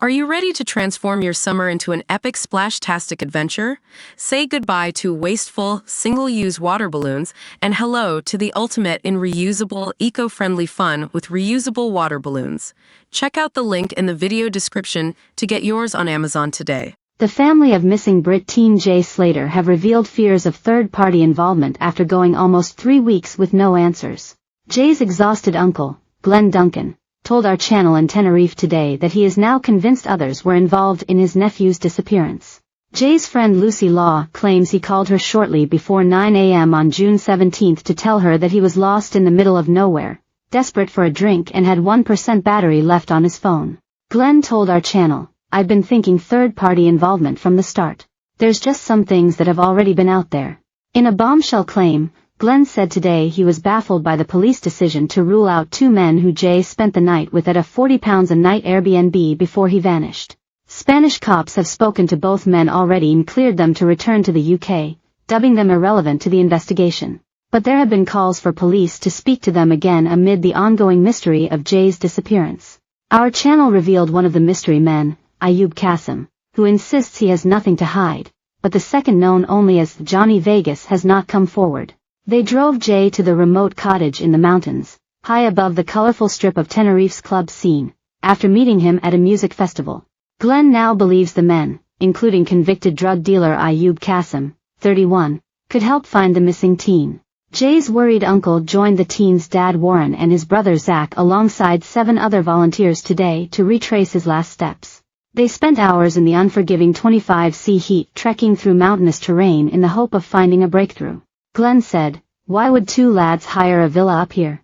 Are you ready to transform your summer into an epic splash-tastic adventure? Say goodbye to wasteful, single-use water balloons and hello to the ultimate in reusable, eco-friendly fun with reusable water balloons. Check out the link in the video description to get yours on Amazon today. The family of missing Brit teen Jay Slater have revealed fears of third-party involvement after going almost 3 weeks with no answers. Jay's exhausted uncle, Glenn Duncan, told our channel in Tenerife today that he is now convinced others were involved in his nephew's disappearance. Jay's friend Lucy Law claims he called her shortly before 9 a.m. on June 17 to tell her that he was lost in the middle of nowhere, desperate for a drink and had 1% battery left on his phone. Glenn told our channel, "I've been thinking third-party involvement from the start. There's just some things that have already been out there." In a bombshell claim, Glenn said today he was baffled by the police decision to rule out 2 men who Jay spent the night with at a £40 a night Airbnb before he vanished. Spanish cops have spoken to both men already and cleared them to return to the UK, dubbing them irrelevant to the investigation. But there have been calls for police to speak to them again amid the ongoing mystery of Jay's disappearance. Our channel revealed one of the mystery men, Ayub Qasim, who insists he has nothing to hide, but the second, known only as Johnny Vegas, has not come forward. They drove Jay to the remote cottage in the mountains, high above the colorful strip of Tenerife's club scene, after meeting him at a music festival. Glenn now believes the men, including convicted drug dealer Ayub Qasim, 31, could help find the missing teen. Jay's worried uncle joined the teen's dad Warren and his brother Zach alongside 7 other volunteers today to retrace his last steps. They spent hours in the unforgiving 25°C heat trekking through mountainous terrain in the hope of finding a breakthrough. Glenn said, "Why would 2 lads hire a villa up here?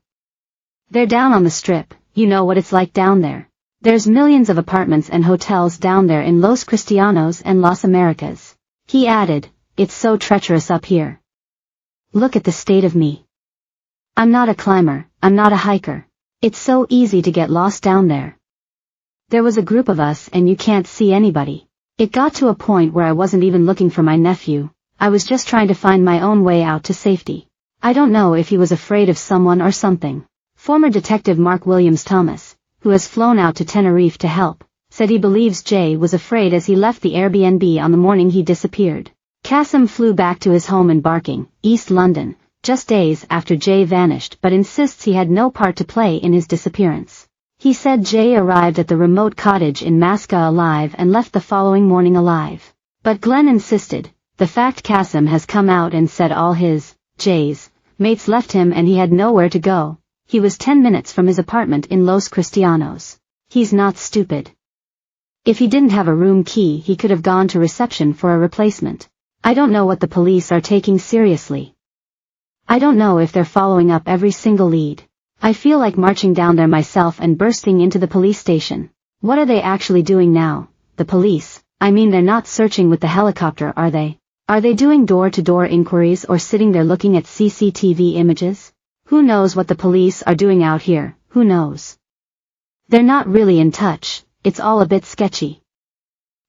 They're down on the strip, you know what it's like down there. There's millions of apartments and hotels down there in Los Cristianos and Las Americas." He added, "It's so treacherous up here. Look at the state of me. I'm not a climber, I'm not a hiker. It's so easy to get lost down there. There was a group of us and you can't see anybody. It got to a point where I wasn't even looking for my nephew. I was just trying to find my own way out to safety. I don't know if he was afraid of someone or something." Former detective Mark Williams Thomas, who has flown out to Tenerife to help, said he believes Jay was afraid as he left the Airbnb on the morning he disappeared. Qasim flew back to his home in Barking, East London, just days after Jay vanished, but insists he had no part to play in his disappearance. He said Jay arrived at the remote cottage in Masca alive and left the following morning alive. But Glenn insisted, the fact Qasim has come out and said all his, Jay's, mates left him and he had nowhere to go. He was 10 minutes from his apartment in Los Cristianos. He's not stupid. If he didn't have a room key, he could have gone to reception for a replacement. I don't know what the police are taking seriously. I don't know if they're following up every single lead. I feel like marching down there myself and bursting into the police station. What are they actually doing now? The police, I mean, they're not searching with the helicopter, are they? Are they doing door-to-door inquiries or sitting there looking at CCTV images? Who knows what the police are doing out here, who knows? They're not really in touch, it's all a bit sketchy.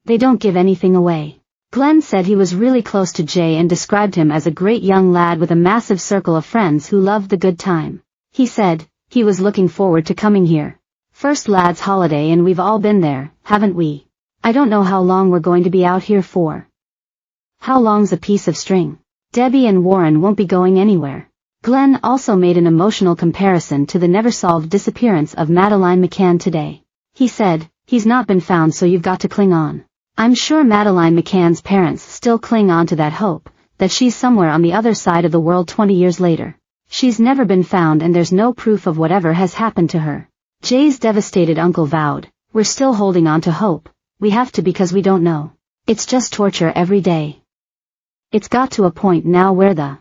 They don't give anything away. Glenn said he was really close to Jay and described him as a great young lad with a massive circle of friends who loved the good time. He said, he was looking forward to coming here. First lad's holiday and we've all been there, haven't we? I don't know how long we're going to be out here for. How long's a piece of string? Debbie and Warren won't be going anywhere. Glenn also made an emotional comparison to the never-solved disappearance of Madeline McCann today. He said, he's not been found, so you've got to cling on. I'm sure Madeline McCann's parents still cling on to that hope, that she's somewhere on the other side of the world 20 years later. She's never been found and there's no proof of whatever has happened to her. Jay's devastated uncle vowed, "We're still holding on to hope. We have to because we don't know. It's just torture every day. It's got to a point now where the